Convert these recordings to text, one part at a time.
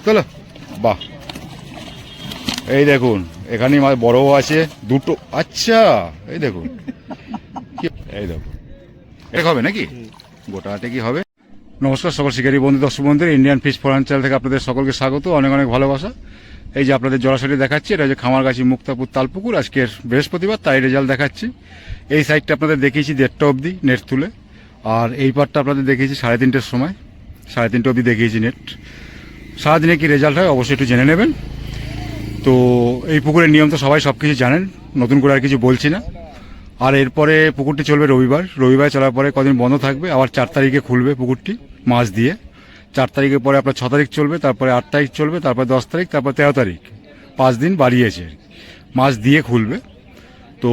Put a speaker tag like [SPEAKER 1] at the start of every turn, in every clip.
[SPEAKER 1] চলো। বাহ, এই দেখুন এখানে মাছ বড়ও আছে দুটো। আচ্ছা, এই দেখুন, এই দেখুন, এটা হবে নাকি গোটা হাটে কি হবে? নমস্কার সকল শিকারী বন্ধু, দর্শক বন্ধু, ইন্ডিয়ান ফিশ ফরান চ্যানেল থেকে আপনাদের সকলকে স্বাগত, অনেক অনেক ভালোবাসা। এই যে আপনাদের জলাশয়টি দেখাচ্ছি, এটা হচ্ছে খামারগাছি মুক্তাপুর তালপুকুর। আজকের বৃহস্পতিবার, তাই রেজাল্ট দেখাচ্ছি। এই সাইডটা আপনাদের দেখিয়েছি 1:30 অবধি নেট তুলে, আর এই পার্টটা আপনাদের দেখিয়েছি 3:30-র সময়, 3:30 অবধি দেখিয়েছি নেট। সারাদিনে কি রেজাল্ট হয় অবশ্যই একটু জেনে নেবেন। তো এই পুকুরের নিয়ম তো সবাই সব কিছু জানেন, নতুন করে আর কিছু বলছি না। আর এরপরে পুকুরটি চলবে রবিবার চলার পরে কদিন বন্ধ থাকবে, আবার 4 তারিখে খুলবে পুকুরটি মাছ দিয়ে। 4 তারিখের পরে আপনার 6 তারিখ চলবে, তারপরে 8 তারিখ চলবে, তারপরে 10 তারিখ, তারপর 13 তারিখ, 5 দিন বাড়িয়েছে মাছ দিয়ে খুলবে। তো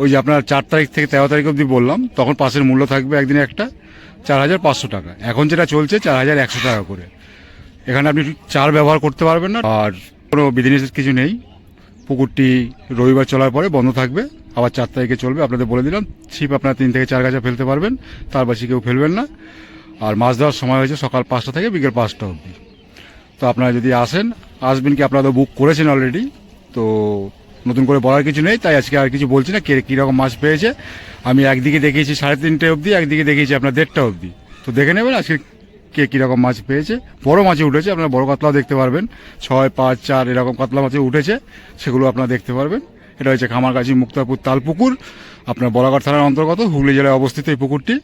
[SPEAKER 1] ওই যে আপনার 4 তারিখ থেকে 13 তারিখ অবধি বললাম, তখন পাসের মূল্য থাকবে একদিনে একটা 4,500 টাকা। এখন যেটা চলছে 4,100 টাকা করে। এখানে আপনি চার ব্যবহার করতে পারবেন না, আর কোনো বিধিনিষেধ কিছু নেই। পুকুরটি রবিবার চলার পরে বন্ধ থাকবে, আবার 4 তারিখে চলবে। আপনাদের বলে দিলাম, ছিপ আপনারা 3 থেকে 4 গাছা ফেলতে পারবেন, তার বেশি কেউ ফেলবেন না। আর মাছ দেওয়ার সময় হয়েছে সকাল 5টা থেকে বিকেল 5টা অবধি। তো আপনারা যদি আসবেন কি, আপনারা তো বুক করেছেন অলরেডি, তো নতুন করে বলার কিছু নেই, তাই আজকে আর কিছু বলছি না। কে কীরকম মাছ পেয়েছে আমি একদিকে দেখিয়েছি 3:30 অবধি, একদিকে দেখিয়েছি আপনার 1:30 অবধি। তো দেখে নেবেন আজকে কে কীরকম মাছ পেয়েছে। বড় মাছই উঠেছে, আপনারা বড় কাতলাও দেখতে পারবেন, 6, 5, 4 এরকম কাতলা মাছে উঠেছে, সেগুলো আপনারা দেখতে পারবেন। এটা হচ্ছে খামারগাছি মুক্তাপুর তালপুকুর, আপনার বলাগড় থানার অন্তর্গত, হুগলি জেলায় অবস্থিত এই পুকুরটি।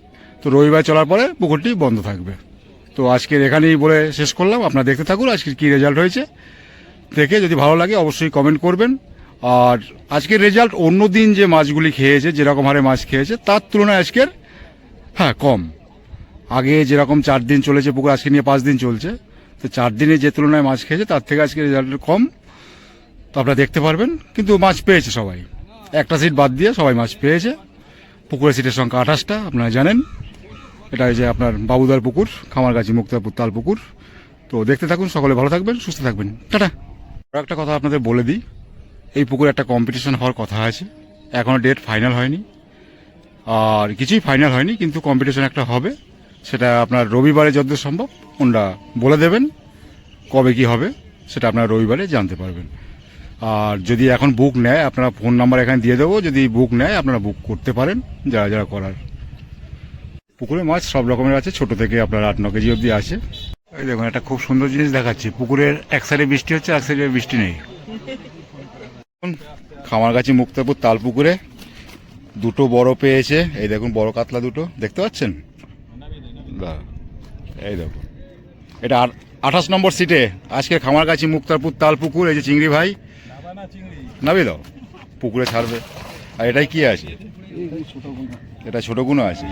[SPEAKER 1] তো রবিবার চলার পরে পুকুরটি বন্ধ থাকবে। তো আজকের এখানেই বলে শেষ করলাম, আপনারা দেখতে থাকুন আজকের কী রেজাল্ট হয়েছে। দেখে যদি ভালো লাগে অবশ্যই কমেন্ট করবেন। আর আজকের রেজাল্ট অন্য দিন যে মাছগুলি খেয়েছে, যেরকম হারে মাছ খেয়েছে, তার তুলনায় আজকের কম। আগে যেরকম 4 দিন চলেছে পুকুর, আজকে নিয়ে 5 দিন চলছে, তো 4 দিনে যে তুলনায় মাছ খেয়েছে তার থেকে আজকে রেজাল্ট কম। তো আপনারা দেখতে পারবেন, কিন্তু মাছ পেয়েছে সবাই, একটা সিট বাদ দিয়ে সবাই মাছ পেয়েছে। পুকুরের সিটের সংখ্যা 28টা, আপনারা জানেন। এটা হচ্ছে আপনার বাবুদার পুকুর, খামারগাছি মুক্তাপুর তালপুকুর। তো দেখতে থাকুন, সকলে ভালো থাকবেন, সুস্থ থাকবেন, টাটা। আর একটা কথা আপনাদের বলে দিই, এই পুকুরে একটা কম্পিটিশন হওয়ার কথা আছে, এখনও ডেট ফাইনাল হয়নি, আর কিছুই ফাইনাল হয়নি, কিন্তু কম্পিটিশন একটা হবে। সেটা আপনার রবিবারে যতদূর সম্ভব ওনারা বলে দেবেন, কবে কি হবে সেটা আপনারা রবিবারে জানতে পারবেন। আর যদি এখন বুক নেয়, আপনারা ফোন নাম্বার এখানে দিয়ে দেবো, যদি বুক নেয় আপনারা বুক করতে পারেন, যারা যারা করার। পুকুরে মাছ সব রকমের আছে, ছোট থেকে আপনার 8-9 কেজি অবধি আছে। এই দেখুন একটা খুব সুন্দর জিনিস দেখাচ্ছি, পুকুরের এক সাইডে বৃষ্টি হচ্ছে, এক সাইডে বৃষ্টি নেই। খামারগাছি মুক্তাপুর তালপুকুরে দুটো বড় পেয়েছে, এই দেখুন বড় কাতলা দুটো দেখতে পাচ্ছেন, এই দেখুন। এটা 28 নম্বর সিটে আজকে খামারগাছি মুক্তাপুর তালপুকুর। এই যে চিংড়ি ভাই নাবি দাও, পুকুরে ছাড়বে। আর এটাই কি আছে, এটা ছোট গুনো আছে,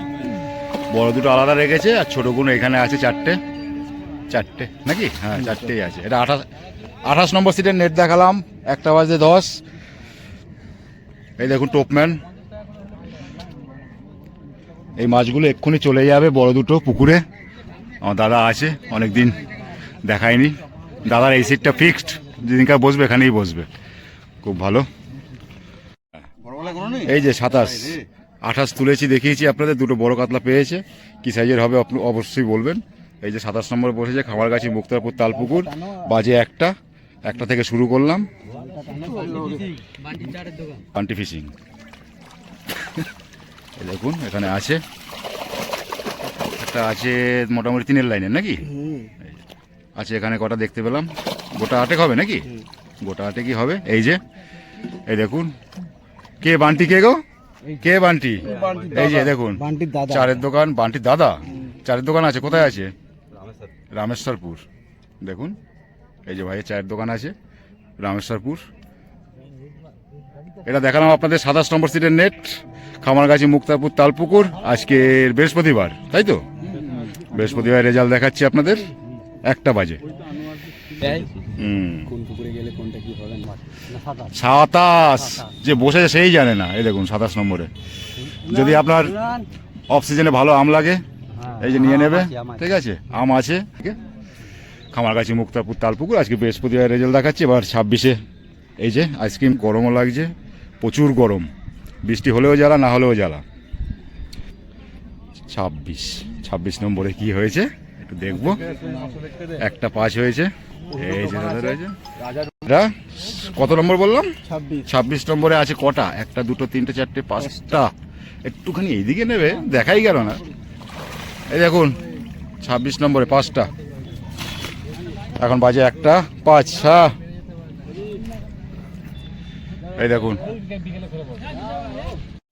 [SPEAKER 1] বড় দুটো আলাদা রেখেছে, আর ছোট গুনো এখানে আছে 4টে নাকি, হ্যাঁ 4টেই আছে। এটা 28 নম্বর সিটের নেট দেখালাম, 1:10। এই দেখুন টোপম্যান, এই মাছগুলো এক্ষুনি চলে যাবে বড় দুটো পুকুরে। আমার দাদা আছে, অনেকদিন দেখায়নি, দাদার এই সিটটা ফিক্সড, যেদিনকার বসবে এখানেই বসবে, খুব ভালো। এই যে 27-28 তুলেছি, দেখিয়েছি আপনাদের, দুটো বড় কাতলা পেয়েছে, কি সাইজের হবে আপনি অবশ্যই বলবেন। এই যে 27 নম্বরে বসেছে খামারগাছি মুক্তাপুর তালপুকুর, বাজে 1টা থেকে শুরু করলাম। বান্টি ফিশিং দেখুন এখানে আছে একটা, আছে মোটামুটি 3-এর লাইনের নাকি আছে এখানে, কটা দেখতে পেলাম। গোটা 8 হবে নাকি, গোটা 8 কি হবে। এই যে এই দেখুন, কে বান্টি, কে গো, কে বান্টি, এই যে দেখুন চারের দোকান, বান্টির দাদা চারের দোকান আছে, কোথায় আছে, রামেশ্বরপুর। দেখুন এই যে ভাইয়ের চায়ের দোকান আছে রামেশ্বরপুর। এটা দেখালাম আপনাদের 27 নম্বর সিটের নেট, খামারগাছি মুক্তাপুর তালপুকুর। আজকের বৃহস্পতিবার, তাই তো, বৃহস্পতিবার রেজাল্ট দেখাচ্ছি আপনাদের 1টা বাজে। 27 যে বসেছে সেই জানে না। এই দেখুন 27 নম্বরে, যদি আপনার অফ সিজনে ভালো আম লাগে, এই যে নিয়ে নেবে, ঠিক আছে, আম আছে। খামারগাছি মুক্তাপুর তালপুকুর আজকে বৃহস্পতিবার রেজাল্ট দেখাচ্ছি। এবার 26-এ এই যে আইসক্রিম, গরমও লাগছে, প্রচুর গরম, বৃষ্টি হলেও জ্বালা, না হলেও জ্বালা। 26 নম্বরে কি হয়েছে একটু দেখবো। একটা 5 হয়েছে, এই যে দাদা রয়েছে। এটা কত নম্বর বললাম? 26 নম্বরে আছে কটা? 1 2 3 4 5টা। একটুখানি এইদিকে নেবে, দেখাই গেল না। এই দেখুন 26 নম্বরে 5টা। এখন বাজে 1টা 5। হ্যাঁ এই দেখুন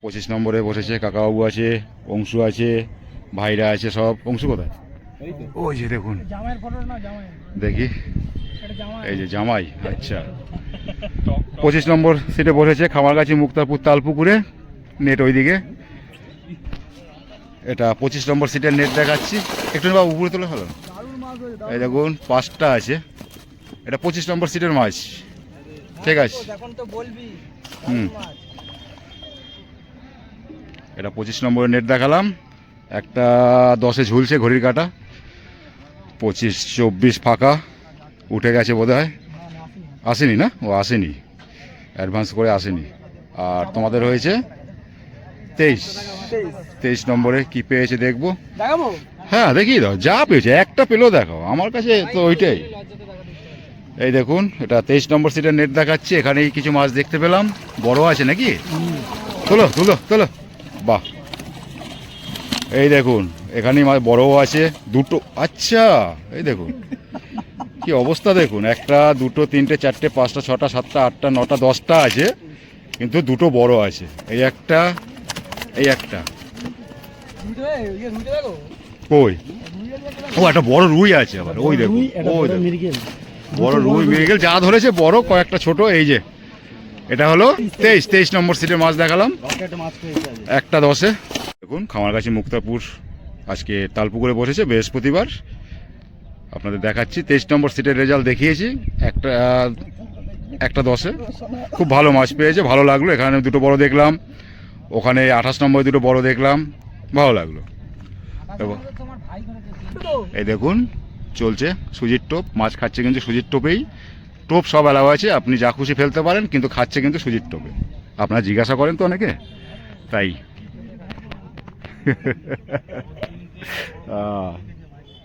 [SPEAKER 1] 25 নম্বরে বসেছে কাকাবাবু আছে, অংশু আছে, ভাইরা আছে সব। অংশু কোথায়? ওই যে দেখুন, দেখি এই যে জামাই। আচ্ছা 25 নম্বর সিটে বসেছে খামারগাছি মুক্তারপুর তালপুকুরে, নেট ওইদিকে। এটা 25 নম্বর সিটের নেট দেখাচ্ছি। একটু বাবু উপরে তোলা হলো। এই দেখুন 5টা আছে। এটা 25 নম্বর সিটের মাছ। ঠিক আছে। এটা 25 নম্বরের নেট দেখালাম। একটা 10-এ ঝুলছে ঘড়ির কাটা। 25 24 ফাঁকা, উঠে গেছে বোধ হয়। আসেনি না? ও আসেনি, অ্যাডভান্স করে আসেনি। আর তোমাদের হয়েছে 23 নম্বরে কি পেয়েছে দেখবো। হ্যাঁ দেখিয়ে দাও, যা পেয়েছে একটা পেলেও দেখাও, আমার কাছে তো ওইটাই। এই দেখুন এটা 23 নম্বর সিটের নেট দেখাচ্ছি। এখানেই কিছু মাছ দেখতে পেলাম, বড় আছে নাকি? তোলো তোলো তোলো, বাহ। এই দেখুন এখানেই মাছ বড়ও আছে, দুটো। আচ্ছা এই দেখুন কি অবস্থা দেখুন, 1 2 3 4 5 6 7 8 9 10টা আছে, কিন্তু দুটো বড় আছে। এই একটা, এই একটা। কই? ও একটা বড় রুই আছে আবার, ওই দেখুন, ওই বড় রুই মৃগেল যা ধরেছে বড়, কয়েকটা ছোট। এই যে এটা হলো 23 নম্বর সিটের মাছ দেখালাম, 1টা 10-এ। দেখুন খামারগাছি মুক্তাপুর আজকে তালপুকুরে বসেছে, বৃহস্পতিবার। আপনাদের দেখাচ্ছি 23 নম্বর সিটের রেজাল্ট দেখিয়েছি। একটা 10-এ খুব ভালো মাছ পেয়েছে, ভালো লাগলো। এখানে দুটো বড় দেখলাম, ওখানে 28 নম্বরে দুটো বড় দেখলাম, ভালো লাগলো। এই দেখুন চলছে সুজির টোপ, মাছ খাচ্ছে কিন্তু সুজির টোপেই। টোপ সব এলাও আছে, আপনি যা খুশি ফেলতে পারেন, কিন্তু খাচ্ছে কিন্তু সুজির টোপে। আপনারা জিজ্ঞাসা করেন তো অনেকে, তাই।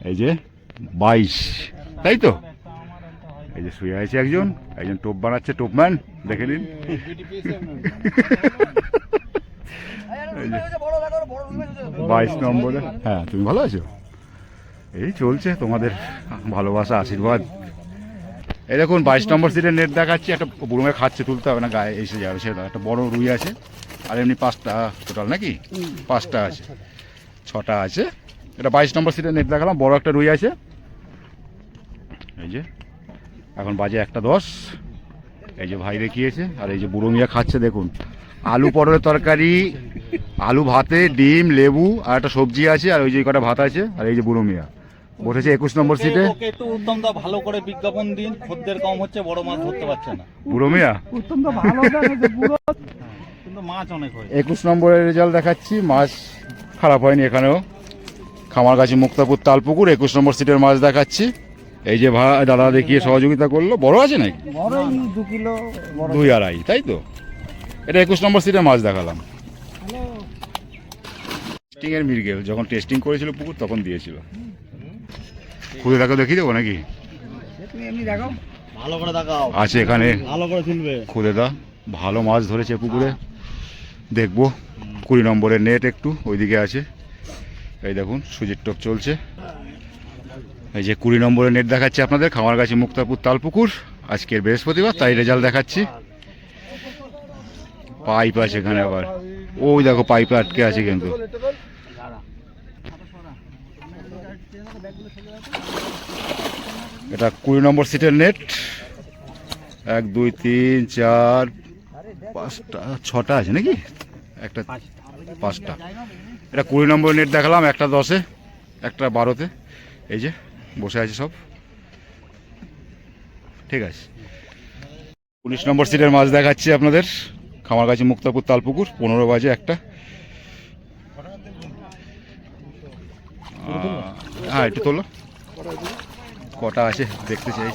[SPEAKER 1] এই যে 22, তাই তো। এই যে শুয়ে আছে একজন, একজন টোপ বানাচ্ছে, টোপম্যান, দেখে নিন। 22 নম্বরে। হ্যাঁ তুমি ভালো আছো? এই চলছে তোমাদের ভালোবাসা আশীর্বাদ। এই দেখুন 22 নম্বর সিটের নেট দেখাচ্ছি। একটা বুড়ো মেয়ে খাচ্ছে, তুলতে হবে না, গায়ে এসে যাবে সেটা। একটা বড় রুই আছে, আর এমনি 5টা টোটাল নাকি? 5টা আছে, 6টা আছে। এটা 22 নম্বর সিটের নেট দেখালাম, বড় একটা রুই আছে। এই যে এখন বাজে 1টা 10। এই যে ভাই দেখিয়েছে, আর এই যে বুড়ো মিয়া খাচ্ছে দেখুন। আলু পটলের তরকারি, আলু ভাতে, ডিম, লেবু, আর একটা সবজি আছে, আর ওই যে কটা ভাত আছে। আর এই যে বুড়ো মিয়া বসেছে 21 নম্বর সিটে।
[SPEAKER 2] ওকে একটু উত্তম দা ভালো করে বিজ্ঞাপন দিন, খদ্দের কম হচ্ছে, বড় মাছ ধরতে পারছে না।
[SPEAKER 1] বুড়ো মিয়া
[SPEAKER 2] উত্তম দা ভালো কিন্তু মাছ অনেক হয়।
[SPEAKER 1] 21 নম্বরের রেজাল্ট দেখাচ্ছি, মাছ খারাপ হয়নি এখানেও। খামারগাছি মুক্তাপুর তালপুকুর 21 নম্বর সিটের মাছ দেখাচ্ছি। এই যে ভাই দাদা দেখিয়ে সহযোগিতা করলো। বড় আছে নাকি?
[SPEAKER 2] 2 কিলো,
[SPEAKER 1] 2-2.5, তাই তো। এটা 21 নম্বর সিটের মাছ দেখালাম। টেস্টিং এর মৃগেল যখন টেস্টিং করেছিল পুকুর তখন দিয়েছিল। খুদে দেখো, দেখিয়ে দেবো নাকি?
[SPEAKER 2] ভালো করে দেখাও।
[SPEAKER 1] আছে এখানে
[SPEAKER 2] ভালো করে তুলবে।
[SPEAKER 1] খুদে দা ভালো মাছ ধরেছে পুকুরে, দেখবো। 20 নম্বরের নেট একটু ওইদিকে আছে। এই দেখুন সুজির টোপ চলছে। এই যে 20 নম্বরের নেট দেখাচ্ছি আপনাদের, খামারগাছি মুক্তাপুর তালপুকুর। আজকের বৃহস্পতিবার, তাই রেজাল্ট দেখাচ্ছি। পাইপ আছে এখানে আবার, ওই দেখো পাইপে আটকে আছে কিন্তু। এটা 20 নম্বর সিটের নেট। 1 2 3 4 5টা 6টা আছে নাকি? একটা 5টা। এটা 20 নম্বর নেট দেখালাম, 1টা 10-এ, 1টা 12-তে। এই যে বসে আছে সব, ঠিক আছে। 19 নম্বর সিটের মাছ দেখাচ্ছি আপনাদের, খামারগাছি মুক্তাপুর তালপুকুর। 15 বাজে 1টা। হ্যাঁ একটু তোলো, কটা আছে দেখতে চাই।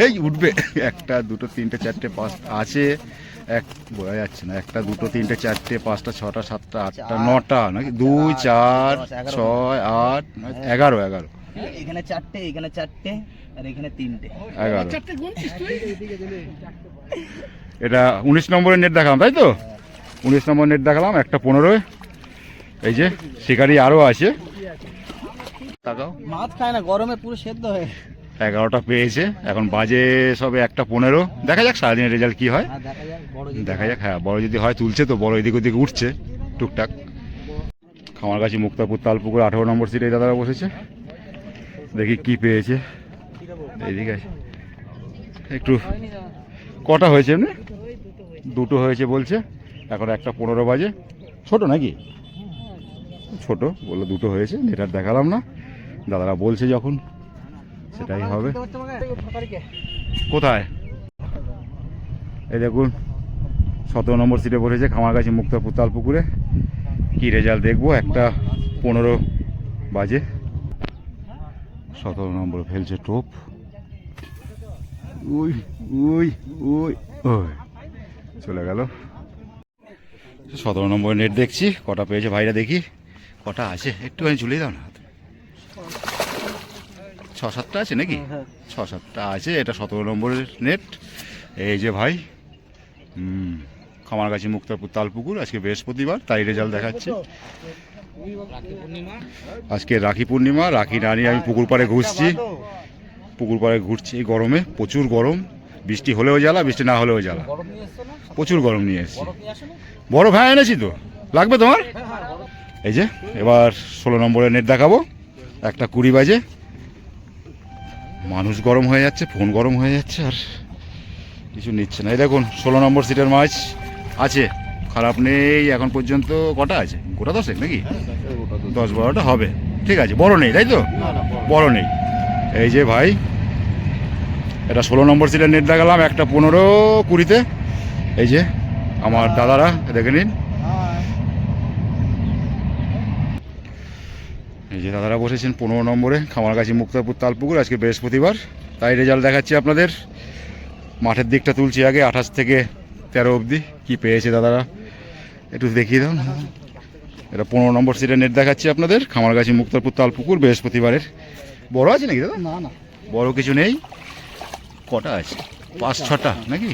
[SPEAKER 1] এই উঠবে। 1 2 3 4 5 আছে, এক বোঝা যাচ্ছে না। 1 2 3 4 5 6 7 8 9টা নাকি? 2 4 6 8 11।
[SPEAKER 3] এখানে 4টে, এখানে 4টে, আর এখানে 3টে।
[SPEAKER 1] 11। এটা 19 নম্বরের নেট দেখালাম তাই তো? 19 নম্বর নেট দেখালাম, একটা 15। এই যে শিকারি আরও আছে, তাকাও।
[SPEAKER 3] মাছ খায় না, গরমে পুরো সেদ্ধ হয়ে।
[SPEAKER 1] 11টা পেয়েছে, এখন বাজে সবে 1:15। দেখা যাক সারাদিনের রেজাল্ট কি হয়,
[SPEAKER 3] দেখা যাক বড়
[SPEAKER 1] দেখা যাক। হ্যাঁ, বড় যদি হয় তুলছে তো, বড় এদিক ওদিকে উঠছে টুকটাক। খামারগাছি মুক্তাপুর তালপুকুর 18 নম্বর সিটে দাদারা বসেছে, দেখি কি পেয়েছে। এইদিকে আছে একটু। কটা হয়েছে এমনি? 2টো হয়েছে বলছে, এখন 1:15 বাজে। ছোট নাকি? ছোট বললো 2টো হয়েছে, নেটার দেখালাম না, দাদারা বলছে যখন সেটাই হবে। কোথায়? এই দেখুন 17 নম্বর সিটে বসেছে খামারগাছি মুক্তাপুর তালপুকুরে। কি রেজাল্ট দেখবো, 1:15 বাজে। 17 নম্বর ফেলছে টোপ। উই উই উই ওই চলে গেল। 17 নম্বর নেট দেখছি, কটা পেয়েছে ভাইরা দেখি কটা আছে, একটুখানি ঝুলিয়ে দাও না। 6-7টা আছে নাকি? 6-7টা আছে। এটা 17 নম্বরের নেট। এই যে ভাই, খামারগাছি মুক্তাপুর তালপুকুর, আজকে বৃহস্পতিবার তাই রেজাল্ট দেখাচ্ছে। আজকে রাখি পূর্ণিমা, রাখি রানি আমি পুকুর পাড়ে ঘুরছি, পুকুর পাড়ে ঘুরছি এই গরমে, প্রচুর গরম। বৃষ্টি হলেও জ্বালা, বৃষ্টি না হলেও জ্বালা, প্রচুর গরম নিয়ে এসেছি। বরফ হ্যাঁ এনেছি তো, লাগবে তোমার? এই যে এবার 16 নম্বরের নেট দেখাবো, 1:20 বাজে। মানুষ গরম হয়ে যাচ্ছে, ফোন গরম হয়ে যাচ্ছে, আর কিছু নিচ্ছে না। এই দেখুন 16 নম্বর সিটের মাছ আছে, খারাপ নেই এখন পর্যন্ত। কটা আছে? গোটা 10 নাকি? 10-12টা হবে, ঠিক আছে। বড় নেই তাই তো? বড় নেই। এই যে ভাই, এটা 16 নম্বর সিটের নেট দেখালাম, 1:15-20-তে। এই যে আমার দাদারা দেখে নিন, এই যে দাদারা বসেছেন 15 নম্বরে খামারগাছি মুক্তাপুর তালপুকুর, আজকে বৃহস্পতিবার তাই রেজাল্ট দেখাচ্ছি আপনাদের। মাঠের দিকটা তুলছি আগে, 28 থেকে 13 অবধি কি পেয়েছে দাদারা একটু দেখিয়ে দাও। এটা 15 নম্বর সিটের নেট দেখাচ্ছি আপনাদের, খামারগাছি মুক্তাপুর তালপুকুর, বৃহস্পতিবারের। বড় আছে নাকি দাদা?
[SPEAKER 3] না না,
[SPEAKER 1] বড় কিছু নেই। কটা আছে? 5-6টা নাকি?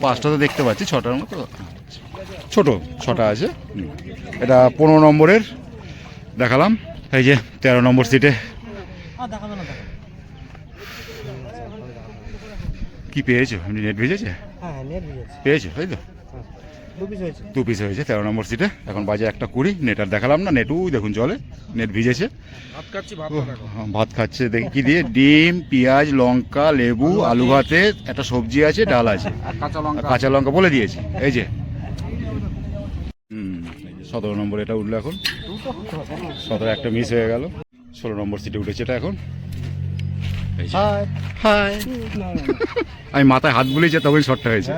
[SPEAKER 1] 5টা তো দেখতে পাচ্ছি, 6টার মতো ছোট 6টা আছে। এটা 15 নম্বরের দেখালাম। এই যে 13 নম্বর সিটে কি পেয়েছো? এমনি নেট ভিজেছে?
[SPEAKER 3] হ্যাঁ নেট ভিজেছে।
[SPEAKER 1] পেয়েছো তাই তো? 2 পিস হয়েছে 13 নম্বর সিটে। এখন বাজে 1:20। নেট আর দেখালাম না, নেটও দেখুন জলে, নেট ভিজেছে। ভাত খাচ্ছে দেখি কি দিয়ে, ডিম, পেঁয়াজ, লঙ্কা, লেবু, আলু ভাতে, একটা সবজি আছে, ডাল আছে, কাঁচা লঙ্কা বলে দিয়েছি। এই যে 17 নম্বর এটা উঠলো এখন। 17 একটা মিস হয়ে গেল। 16 নম্বর সিটে উঠেছে এটা এখন। হাই, আমি মাথায় হাত বুলিয়েছি তবেই শটটা হয়েছে।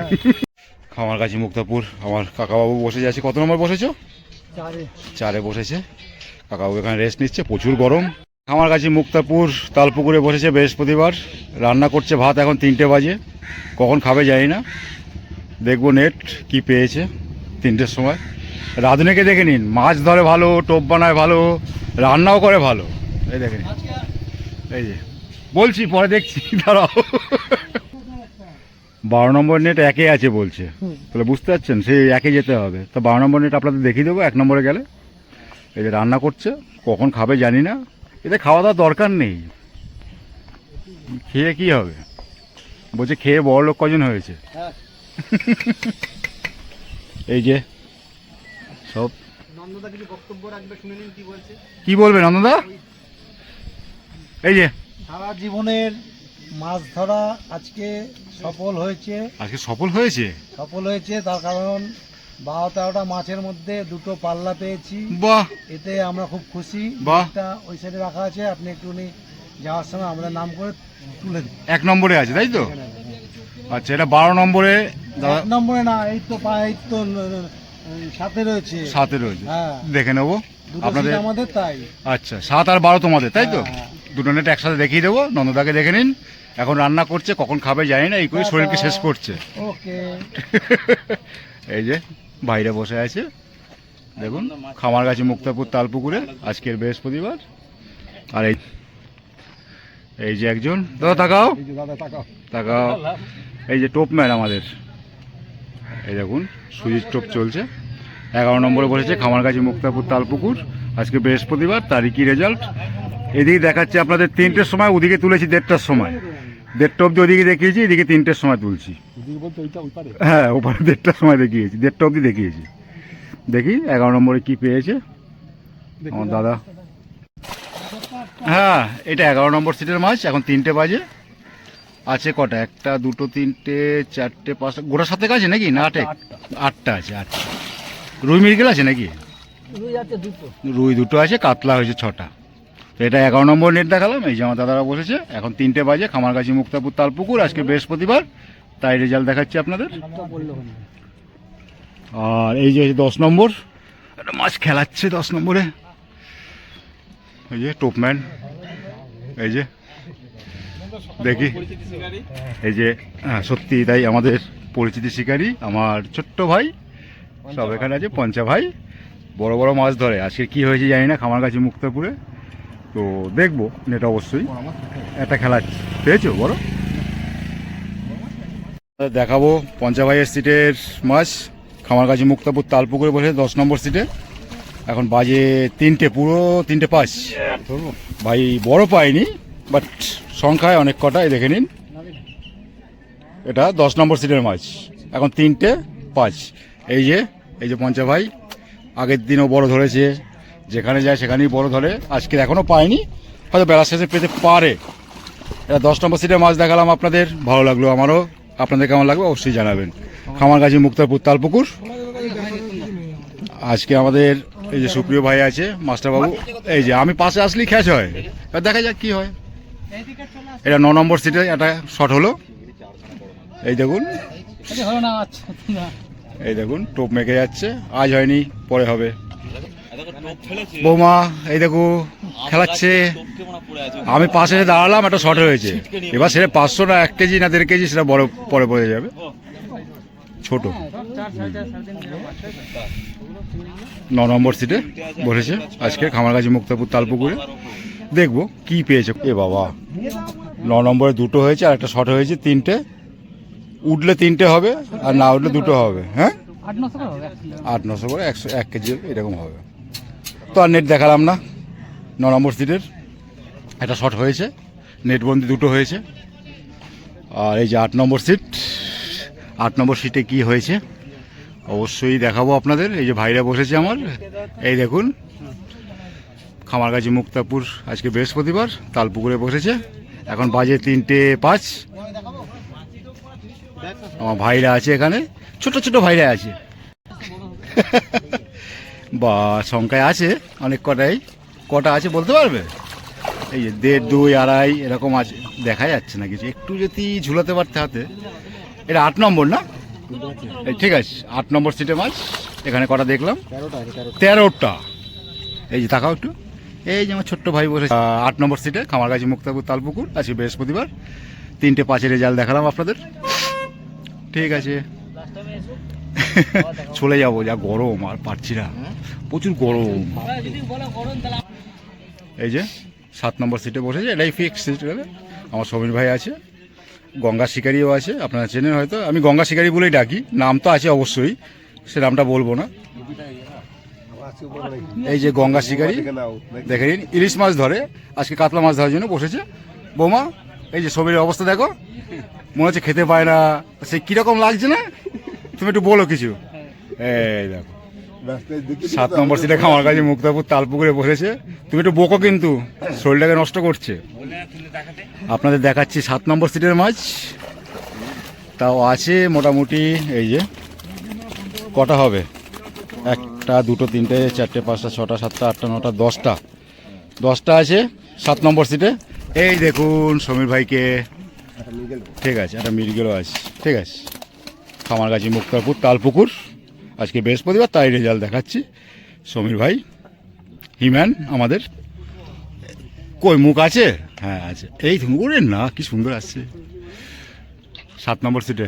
[SPEAKER 1] খামারগাছি মুক্তাপুর আমার কাকাবাবু বসে যাচ্ছে। কত নম্বর বসেছো? 4-এ বসেছে কাকাবাবু, এখানে রেস্ট নিচ্ছে, প্রচুর গরম। খামারগাছি মুক্তাপুর তালপুকুরে বসেছে বৃহস্পতিবার, রান্না করছে ভাত, এখন 3টে বাজে, কখন খাবে জানি না। দেখবো নেট কি পেয়েছে 3টের সময়। রাঁধুনিকে দেখে নিন, মাছ ধরে ভালো, টোপ বানায় ভালো, রান্নাও করে ভালো। এই দেখে নিন, এই যে বলছি পরে দেখছি, দাঁড়াও। 12 নম্বর নেট 1-এ আছে বলছে, তাহলে বুঝতে পারছেন সেই 1-এ যেতে হবে। তো 12 নম্বর নেট আপনাদের দেখিয়ে দেবো 1 নম্বরে গেলে। এই যে রান্না করছে, কখন খাবে জানি না, এতে খাওয়া দাওয়ার দরকার নেই, খেয়ে কি হবে? বলছে খেয়ে বড় লোক কজন হয়েছে। এই যে সব কি বলবে নন্দদা? এই যে
[SPEAKER 3] সারা জীবনের মাছ ধরা আজকে সফল হয়েছে।
[SPEAKER 1] আজকে সফল হয়েছে,
[SPEAKER 3] সফল হয়েছে তার কারণ 12-13টা মাছের মধ্যে 2টো পাল্লা পেয়েছি।
[SPEAKER 1] বাহ,
[SPEAKER 3] এতে আমরা খুব খুশি।
[SPEAKER 1] বাহ।
[SPEAKER 3] এটা ওই সাইডে রাখা আছে, আপনি একটুখানি যাওয়ার সময় আমাদের নাম করে তুলে দিন।
[SPEAKER 1] 1 নম্বরে আছে তাই তো? আচ্ছা, এটা 12 নম্বরে।
[SPEAKER 3] 1 নম্বরে না, এই তো এই তো সাথে রয়েছে।
[SPEAKER 1] 7-এ রয়েছে,
[SPEAKER 3] হ্যাঁ
[SPEAKER 1] দেখে নেবো
[SPEAKER 3] দুটো
[SPEAKER 1] আপনাদের।
[SPEAKER 3] সিট আমাদের, তাই।
[SPEAKER 1] আচ্ছা, 7 আর 12 তোমাদের তাই তো?
[SPEAKER 3] হ্যাঁ।
[SPEAKER 1] দুটো নেট একসাথে দেখিয়ে দেবো, নন্দদাকে দেখে নিন। এখন রান্না করছে, কখন খাবে জানি না, এই করে শরীরকে শেষ করছে।
[SPEAKER 3] ওকে।
[SPEAKER 1] এই যে বাইরে বসে আছে দেখুন, খামারগাছি মুক্তাপুর তালপুকুরে, আজকের বৃহস্পতিবার। আর এই যে একজন দাদা তাকাও
[SPEAKER 3] এই যে দাদা তাকাও।
[SPEAKER 1] তাকাও, এই যে টোপম্যান আমাদের, এই দেখুন সুইচ টোপ চলছে। 11 নম্বরে বসেছে খামারগাছি মুক্তাপুর তালপুকুর। আজকে বৃহস্পতিবার, তারিখই রেজাল্ট। এদিকে দেখাচ্ছে আপনাদের 3টের সময়, ওদিকে তুলেছি 1:30টার সময়। 1:30 অবধি ওদিকে দেখিয়েছি, এদিকে 3টের সময় তুলছি। হ্যাঁ, ওপারে 1:30টার সময় দেখিয়েছি, 1:30 অবধি দেখিয়েছি। দেখি 11 নম্বরে কি পেয়েছে আমার দাদা। হ্যাঁ, এটা 11 নম্বর সিটের মাছ। এখন 3টে বাজে। আছে কটা? 1, 2, 3, 4, 5, গোটা 7 আছে নাকি? না 8টা আছে। 8টা রুই মৃগেল আছে নাকি? রুই 2টো আছে, কাতলা হয়েছে 6টা। তো এটা 11 নম্বর নেট দেখালাম। এই যে আমার দাদারা বসেছে। এখন 3টে বাজে, খামারগাছি মুক্তাপুর তালপুকুর। আজকে বৃহস্পতিবার, তাই রেজাল্ট দেখাচ্ছি আপনাদের। আর এই যে 10 নম্বর একটা মাছ খেলাচ্ছে 10 নম্বরে, এই যে টোপম্যান। এই যে দেখি, এই যে সত্যি তাই আমাদের পরিচিতি শিকারী, আমার ছোট্ট ভাই সব এখানে আছে। পঞ্চা ভাই বড় বড় মাছ ধরে। আজকে কি হয়েছে জানি না খামারগাছি মুক্তাপুরে, তো দেখবো নেট অবশ্যই। একটা খেলাচ্ছে, পেয়েছো বড়? দেখাবো পঞ্চা ভাইয়ের সিটের মাছ। খামারগাছি মুক্তাপুর তালপুকুরে বসে 10 নম্বর সিটে। এখন বাজে 3টে, পুরো 3:05। ভাই বড় পাইনি, বাট সংখ্যায় অনেক কটা। এই দেখে নিন, এটা 10 নম্বর সিটের মাছ। এখন 3:05। এই যে পঞ্চা ভাই আগের দিনও বড় ধরেছে, যেখানে যায় সেখানেই বড় ধরে। আজকে এখনও পায়নি, হয়তো বেলা শেষে পেতে পারে। এটা 10 নম্বর সিটের মাছ দেখালাম আপনাদের, ভালো লাগলো আমারও। আপনাদের কেমন লাগবে অবশ্যই জানাবেন। খামারগাছি মুক্তাপুর তালপুকুর। আজকে আমাদের এই যে সুপ্রিয় ভাই আছে, মাস্টারবাবু। এই যে আমি পাশে আসলেই খ্যাচ হয়, এবার দেখা যাক কি হয়। এটা 9 নম্বর সিটে একটা শট হলো। এই দেখুন, এই দেখুন টোপ মেকে যাচ্ছে। আজ হয়নি, পরে হবে। বৌমা এই দেখো খেলাচ্ছে। আমি পাশে দাঁড়ালাম, একটা শট হয়েছে। এবার সেটা 500 না 1 কেজি না 1.5 কেজি, সেটা বড় পরে পড়ে যাবে। ছোট 9 নম্বর সিটে বসেছে আজকে খামারগাছি মুক্তাপুর তালপুকুরে। দেখবো কি পেয়েছে। এ বাবা, 9 নম্বরে 2টো হয়েছে, আর একটা শট হয়েছে 3টে। উঠলে 3টে হবে, আর না উঠলে 2টো হবে। হ্যাঁ, 800-900 করে 1 কেজি এরকম হবে। তো আর নেট দেখালাম না। 9 নম্বর সিটের একটা শট হয়েছে, নেটবন্দি 2টো হয়েছে। আর এই যে 8 নম্বর সিট, 8 নম্বর সিটে কি হয়েছে অবশ্যই দেখাবো আপনাদের। এই যে ভাইরা বসেছে আমার, এই দেখুন খামারগাছি মুক্তাপুর। আজকে বৃহস্পতিবার, তালপুকুরে বসেছে। এখন বাজে 3:05। আমার ভাইরা আছে এখানে, ছোট ছোট ভাইরা আছে। বা সংখ্যায় আছে অনেক কটাই। কটা আছে বলতে পারবে? এই যে 1.5, 2, 2.5 এরকম আছে। দেখা যাচ্ছে না কিছু, একটু যদি ঝুলাতে পারতে হাতে। এটা 8 নম্বর না? ঠিক আছে, 8 নম্বর সিটে মাছ। এখানে কটা দেখলাম? 13টা। এই যে তাকাও একটু, এই যে আমার ছোট্ট ভাই বসে 8 নম্বর সিটে খামারগাছি মুক্তাপুর তালপুকুর। আজকে বৃহস্পতিবার, 3:05 রেজাল্ট দেখালাম আপনাদের। ঠিক আছে, চলে যাবো। যা গরম, আর পারছি না, প্রচুর গরম। এই যে 7 নম্বর সিটে বসেছে, এটাই ফিক্স সিট। আমার সমীর ভাই আছে, গঙ্গা শিকারিও আছে, আপনারা চেনেন হয়তো। আমি গঙ্গা শিকারি বলেই ডাকি, নাম তো আছে অবশ্যই, সে নামটা বলবো না। এই যে গঙ্গা শিকারি, দেখে নিন ইলিশ মাছ ধরে, আজকে কাতলা মাছ ধরার জন্য বসেছে। বৌমা এই যে সমীরের অবস্থা দেখো, মনে হচ্ছে খেতে পায় না। সে কিরকম লাগছে না, তুমি একটু বলো কিছু। এই দেখো 7 নম্বর সিটে খামারগাছি মুক্তাপুর তালপুকুরে বসেছে। তুমি একটু বকো, কিন্তু শরীরটাকে নষ্ট করছে। আপনাদের দেখাচ্ছি 7 নম্বর সিটের মাছ। তাও আছে মোটামুটি। এই যে কটা হবে? 1, 2, 3, 4, 5, 6, 7, 8, 9, 10টা আছে 7 নম্বর সিটে। এই দেখুন সমীর ভাইকে, ঠিক আছে, একটা মৃগেলও আছে। ঠিক আছে, খামারগাছি মুক্তাপুর তালপুকুর। আজকে বৃহস্পতিবার, তাই রেজাল্ট দেখাচ্ছি। সমীর ভাই হিম্যান আমাদের। কই মুখ আছে? হ্যাঁ আছে। এই মুখে না, কি সুন্দর আসছে 7 নম্বর সিটে।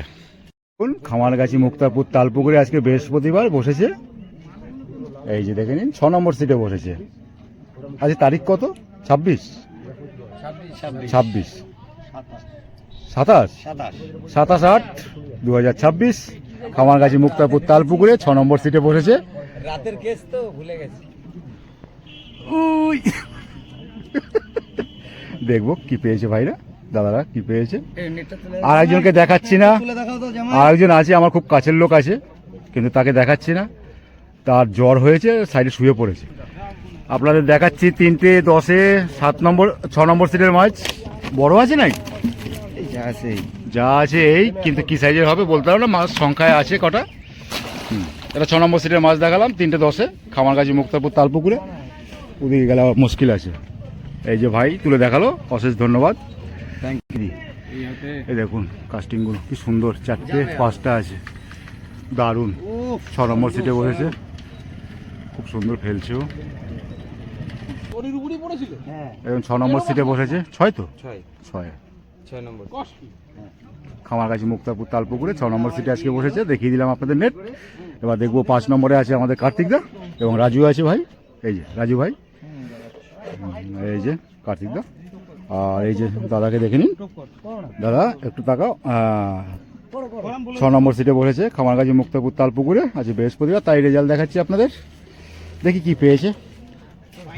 [SPEAKER 1] খামারগাছি মুক্তাপুর তালপুকুরে আজকে বৃহস্পতিবার বসেছে। এই যে দেখে নিন 6 নম্বর সিটে বসেছে। আজকে তারিখ কত? 26। ছাব্বিশ 27 27/8 2026 খামারগাছি মুক্তাপুর তালপুকুরে 6 নম্বর সিটে বসেছে।
[SPEAKER 3] রাতের কেস তো ভুলে গেছি।
[SPEAKER 1] দেখবো কি পেয়েছে ভাইরা, দাদারা কি পেয়েছে। আর একজনকে দেখাচ্ছি না, আর একজন আছে আমার খুব কাছের লোক আছে, কিন্তু তাকে দেখাচ্ছি না, তার জ্বর হয়েছে, সাইডে শুয়ে পড়েছে। আপনাদের দেখাচ্ছি 3টে 10-এ 7 নম্বর 6 নম্বর সিটের মাছ। বড় আছে নাই যা আছে এই, কিন্তু কি সাইজের হবে বলতে পারবো না, মাছ সংখ্যায় আছে কটা। এটা 6 নম্বর সিটের মাছ দেখালাম 3টে 10-এ খামারগাছি মুক্তাপুর তালপুকুরে। ওদিকে গেলে আবার মুশকিল আছে। এই যে ভাই তুলে দেখালো, অশেষ ধন্যবাদ, থ্যাংক ইউ। এই দেখুন কাস্টিংগুলো কি সুন্দর, 4টে 5টা আছে, দারুণ। 6 নম্বর সিটে বসেছে, খুব সুন্দর ফেলছেও। এখন 6 নম্বর সিটে বসেছে, 6 তো 6
[SPEAKER 3] নম্বর
[SPEAKER 1] খামারগাছি মুক্তাপুর তালপুকুরে 6 নম্বর সিটে আজকে বসেছে, দেখিয়ে দিলাম আপনাদের নেট। এবার দেখবো 5 নম্বরে আছে আমাদের কার্তিকদা এবং রাজু আছে ভাই, এই যে রাজু ভাই, এই যে কার্তিকদা, আর এই যে দাদাকে দেখে নিন। দাদা একটু তাকাও, 6 নম্বর সিটে বসেছে খামারগাছি মুক্তাপুর তালপুকুরে, আজ বৃহস্পতিবার, তাই রেজাল্ট দেখাচ্ছি আপনাদের। দেখি কি পেয়েছে।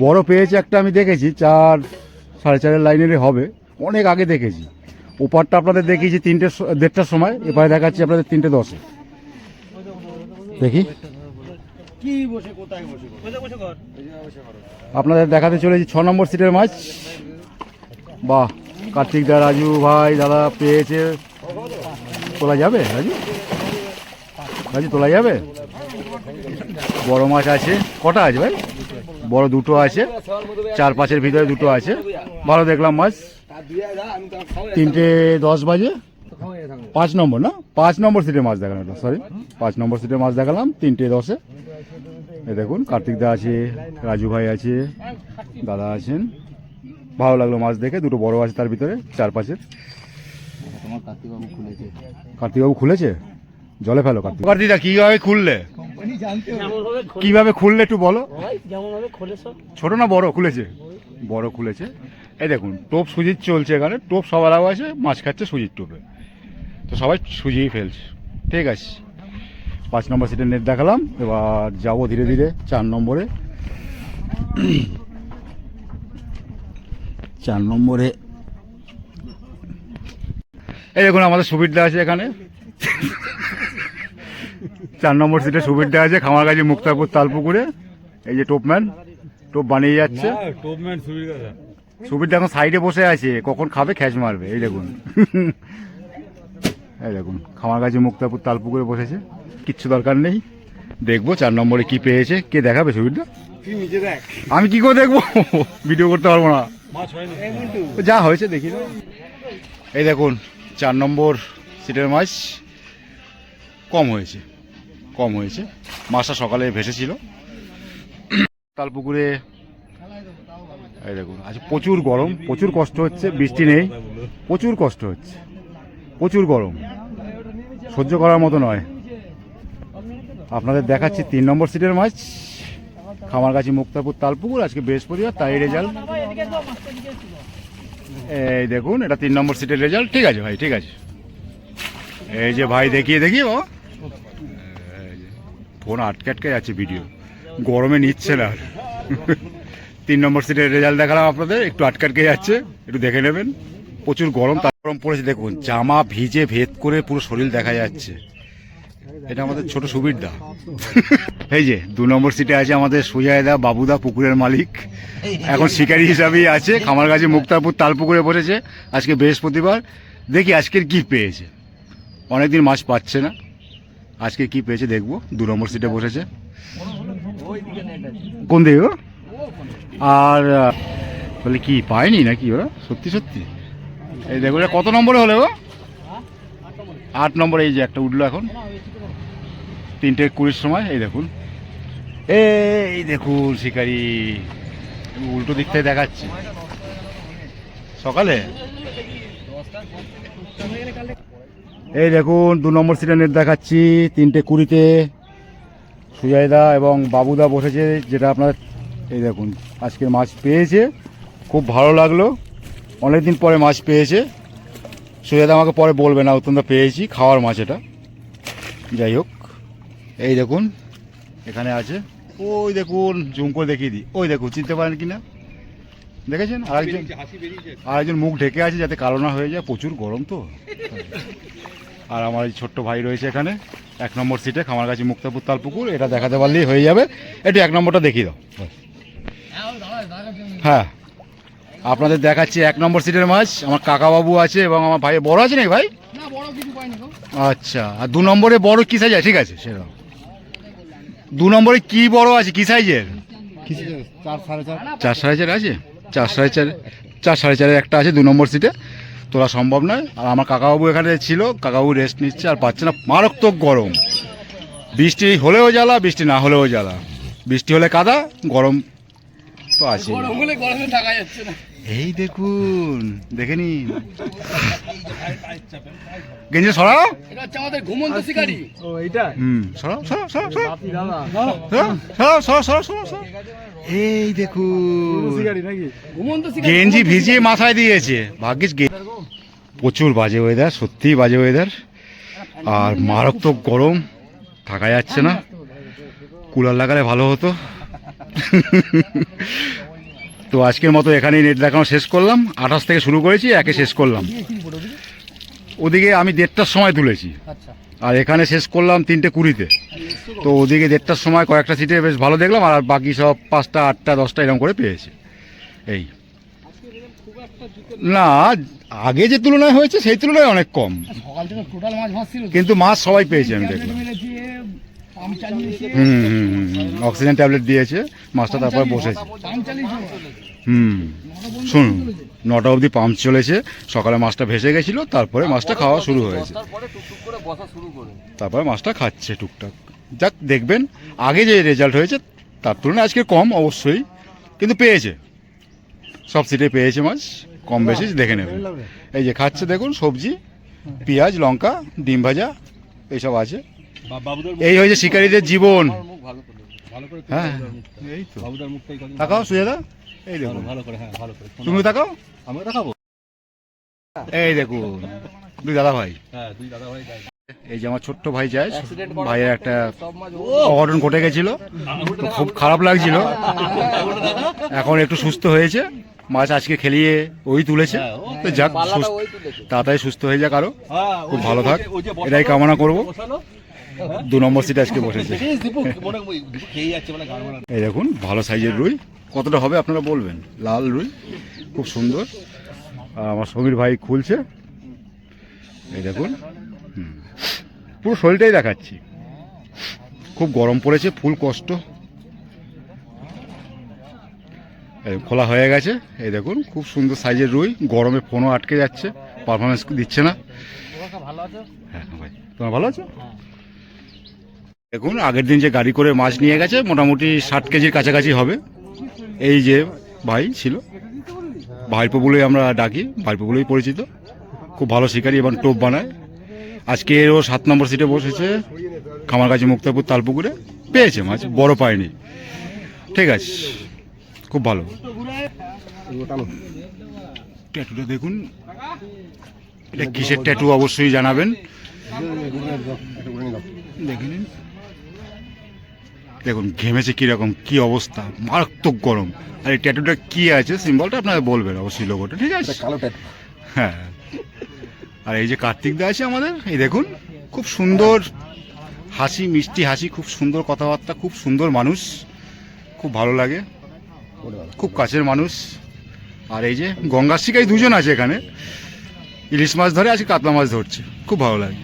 [SPEAKER 1] বড় পেয়েছে একটা, আমি দেখেছি 4 সাড়ে 4-এর লাইনেরই হবে, অনেক আগে দেখেছি। ওপারটা আপনাদের দেখিয়েছি 3টে 1:30টার সময়, এবারে দেখাচ্ছি আপনাদের 3টে 10-এ। দেখি আপনাদের দেখাতে চলেছি 6 নম্বর সিটের মাছ। বাহ, কার্তিক দা, রাজু ভাই, দাদা পেয়েছে। তোলা যাবে রাজু? রাজু তোলা যাবে? বড় মাছ আছে, কটা আছে ভাই? বড় 2টো আছে, 4-5-এর ভিতরে 2টো আছে, ভালো দেখলাম মাছ। 3টে 10 বাজে, 5 নম্বর না, 5 নম্বর সিটের মাছ দেখালাম, সরি 5 নম্বর সিটের মাছ দেখালাম 3টে 10-এ। এই দেখুন কার্তিক দা আছে, রাজু ভাই আছে, দাদা আছেন, ভালো লাগলো মাছ দেখে। 2টো বড় আছে তার ভিতরে, 4-5-এর। কার্তিকবাবু খুলেছে, জলে ফেলো কার্তিক দা। কিভাবে খুললে, কিভাবে খুললে একটু বলো। ছোট না বড় খুলেছে? বড় খুলেছে। এই দেখুন টোপ সুজির চলছে এখানে, টোপ সবার আগে আছে, মাছ খাচ্ছে সুজির টোপে, তো সবাই সুজিই ফেলছে। ঠিক আছে, 5 নম্বর সিটের নেট দেখালাম, এবার যাবো ধীরে ধীরে 4 নম্বরে। 4 নম্বরে এই দেখুন আমাদের সুবিধা আছে এখানে। 4 নম্বর সিটে সুবিধা আছে খামারগাছি মুক্তাপুর তালপুকুরে। এই যে টোপম্যান টোপ বানিয়ে যাচ্ছে, সুবিধা এখন সাইডে বসে আছে, কখন খাবে খ্যাচ মারবে। এই দেখুন, এই দেখুন খামারগাছি মুক্তাপুর তালপুকুরে বসেছে, কিচ্ছু দরকার নেই। দেখবো 4 নম্বরে কি পেয়েছে, কে দেখাবে সুবিধা? আমি কি করে দেখবো, ভিডিও করতে পারবো না, যা হয়েছে দেখি না। এই দেখুন 4 নম্বর সিটের মাছ কম হয়েছে, কম হয়েছে, মাছটা সকালে ভেসেছিল তালপুকুরে। এই দেখুন আজ প্রচুর গরম, প্রচুর কষ্ট হচ্ছে, বৃষ্টি নেই, প্রচুর কষ্ট হচ্ছে, প্রচুর গরম, সহ্য করার মতো নয়। আপনাদের দেখাচ্ছি 3 নম্বর সিটের মাছ খামারগাছি মুক্তাপুর তালপুকুর, আজকে বৃহস্পতিবার, তাই রেজাল্ট। এই দেখুন এটা 3 নম্বর সিটের রেজাল্ট। ঠিক আছে ভাই, ঠিক আছে। এই যে ভাই দেখিয়ে দেখি, ও ফোন আটকে আটকে যাচ্ছে, ভিডিও গরমে নিচ্ছে না। 3 নম্বর সিটের রেজাল্ট দেখালাম আপনাদের, একটু আটকে আটকে যাচ্ছে, একটু দেখে নেবেন। প্রচুর গরম, তার গরম পড়েছে দেখুন, জামা ভিজে ভেদ করে পুরো শরীর দেখা যাচ্ছে। এটা আমাদের ছোট সুবিধা। এই যে 2 নম্বর সিটে আছে আমাদের সুজয়দা, বাবুদা, পুকুরের মালিক, এখন শিকারী হিসাবেই আছে, খামারগাছি মুক্তাপুর তালপুকুরে বসেছে। আজকে বৃহস্পতিবার, দেখি আজকের কি পেয়েছে, অনেকদিন মাছ পাচ্ছে না, আজকে কি পেয়েছে দেখবো। 2 নম্বর সিটে বসেছে, কোন দিকে গো? আর বলে কি পায়নি নাকি ওরা, সত্যি সত্যি? এই দেখো এটা কত নম্বরে হলে গো? 8 নম্বরে। এই যে একটা উঠলো এখন 3টে 20-এর সময়। এই দেখুন, এই দেখুন শিকারি, উল্টো দিক থেকে দেখাচ্ছি সকালে। এই দেখুন 2 নম্বর সিটে নেট দেখাচ্ছি, 3টে 20-তে সুজয়দা এবং বাবুদা বসেছে, যেটা আপনার এই দেখুন আজকের মাছ পেয়েছে, খুব ভালো লাগলো, অনেকদিন পরে মাছ পেয়েছে। সুজাদা আমাকে পরে বলবে না অত্যন্ত পেয়েছি, খাওয়ার মাছ এটা। যাই হোক, এই দেখুন এখানে আছে, ওই দেখুন জুম করে দেখিয়ে দিই, ওই দেখুন চিনতে পারেন কিনা, দেখেছেন? আরেকজন মুখ ঢেকে আছে যাতে কালো না হয়ে যায়, প্রচুর গরম তো। আর আমার এই ছোট্ট ভাই রয়েছে এখানে 1 নম্বর সিটে, খামারগাছি মুক্তাপুর তালপুকুর। এটা দেখাতে পারলেই হয়ে যাবে। একটু 1 নম্বরটা দেখিয়ে দাও। হ্যাঁ, আপনাদের দেখাচ্ছি 1 নম্বর সিটের মাছ। আমার কাকাবাবু আছে এবং আমার ভাই। বড় আছে নাকি ভাই? আচ্ছা, আর 2 নম্বরে বড় কি সাইজ আছে? ঠিক আছে, সেরকম 2 নম্বরে কি বড় আছে, কি সাইজের? 4 সাড়ে 4 আছে, 4 সাড়ে 4, 4 সাড়ে 4-এর একটা আছে 2 নম্বর সিটে। তোলা সম্ভব নয়। আর আমার কাকাবাবু এখানে ছিল, কাকাবাবু রেস্ট নিচ্ছে আর পাচ্ছে না, মারাত্মক গরম। বৃষ্টি হলেও জ্বালা, বৃষ্টি না হলেও জ্বালা। বৃষ্টি হলে কাদা, গরম তো আছে। এই দেখুন, দেখে নিন গেঞ্জি সরাও। এই দেখুন গেঞ্জি ভিজিয়ে মাথায় দিয়েছে, ভাগ্যিস। প্রচুর বাজে ওয়েদার, সত্যিই বাজে ওয়েদার, আর মারাত্মক গরম, থাকা যাচ্ছে না। কুলার লাগালে ভালো হতো। তো আজকের মতো এখানেই নেট দেখানো শেষ করলাম। 28 থেকে শুরু করেছি, একে শেষ করলাম। ওদিকে আমি 1:30টার সময় তুলেছি, আর এখানে শেষ করলাম 3:20-তে। তো ওদিকে 1:30টার সময় কয়েকটা সিটে বেশ ভালো দেখলাম, আর বাকি সব 5টা 8টা 10টা এরকম করে পেয়েছি। এই না, আগে যে তুলনায় হয়েছে সেই তুলনায় অনেক কম, কিন্তু মাছ সবাই পেয়েছে আমি দেখলাম। অক্সিজেন ট্যাবলেট দিয়েছে মাছটা, তারপরে বসেছে। শুনুন, 9টা অবধি পাম্প চলেছে। সকালে মাছটা ভেসে গেছিল, তারপরে মাছটা খাওয়া শুরু হয়েছে, তারপরে মাছটা খাচ্ছে টুকটাক। যাক, দেখবেন আগে যে রেজাল্ট হয়েছে তার তুলনায় আজকে কম অবশ্যই, কিন্তু পেয়েছে, সব সিটে পেয়েছে মাছ, কম বেশি দেখে নেবেন। এই যে খাচ্ছে দেখুন, সবজি, পেঁয়াজ, লঙ্কা, ডিম ভাজা এইসব আছে। এই হয়েছে শিকারীদের জীবন। হ্যাঁ, এই তো। তাকাও সুজাদা, এই দেখুন, তুমি তাকাও, আমি দেখাবো। এই দেখুন 2 দাদা ভাই। এই যে আমার ছোট্ট ভাই যায়, ভাইয়ের একটা অঘটন ঘটে গেছিল, তো খুব খারাপ লাগছিল। এখন একটু সুস্থ হয়েছে, মাছ আজকে খেলিয়ে ওই তুলেছে। তো যাক, তাড়াতাড়ি সুস্থ হয়ে যাক, আরো খুব ভালো থাক, এটাই কামনা করবো। 2 নম্বর সিটে আজকে বসেছে। এই দেখুন ভালো সাইজের রুই, কতটা হবে আপনারা বলবেন। লাল রুই, খুব সুন্দর। আর আমার সমীর ভাই খুলছে, এই দেখুন। পুরো শরীরটাই দেখাচ্ছি, খুব গরম পড়েছে, ফুল কষ্ট। খোলা হয়ে গেছে, এই দেখুন খুব সুন্দর সাইজের রুই। গরমে ফোনও আটকে যাচ্ছে, পারফরমেন্স দিচ্ছে না। হ্যাঁ ভাই, তোমার ভালো আছো? দেখুন আগের দিন যে গাড়ি করে মাছ নিয়ে গেছে, মোটামুটি 60 কেজির কাছাকাছি হবে। এই যে ভাই ছিল, ভাইপো বলেই আমরা ডাকি, ভাইপো বলেই পরিচিত। খুব ভালো শিকারি এবং টোপ বানায়। আজকে ও 7 নম্বর সিটে বসেছে, খামারগাছি মুক্তাপুর তালপুকুরে। পেয়েছে মাছ, বড় পায়নি। ঠিক আছে, খুব ভালো। ট্যাটুটা দেখুন, এটা কিসের ট্যাটু অবশ্যই জানাবেন। দেখে নিন, দেখুন ঘেমেছে কিরকম, কি অবস্থা, মারাত্মক গরম। আর এই ট্যাটুটা কি আছে, সিম্বলটা আপনারা বলবেন অবশ্যই, লোগোটা। ঠিক আছে, হ্যাঁ। আর এই যে কার্তিক দা আছে আমাদের, এই দেখুন খুব সুন্দর হাসি, মিষ্টি হাসি, খুব সুন্দর কথাবার্তা, খুব সুন্দর মানুষ, খুব ভালো লাগে, খুব কাছের মানুষ। আর এই যে গঙ্গার শিকারী 2জন আছে এখানে, ইলিশ মাছ ধরে, আজকে কাতলা মাছ ধরছে, খুব ভালো লাগে।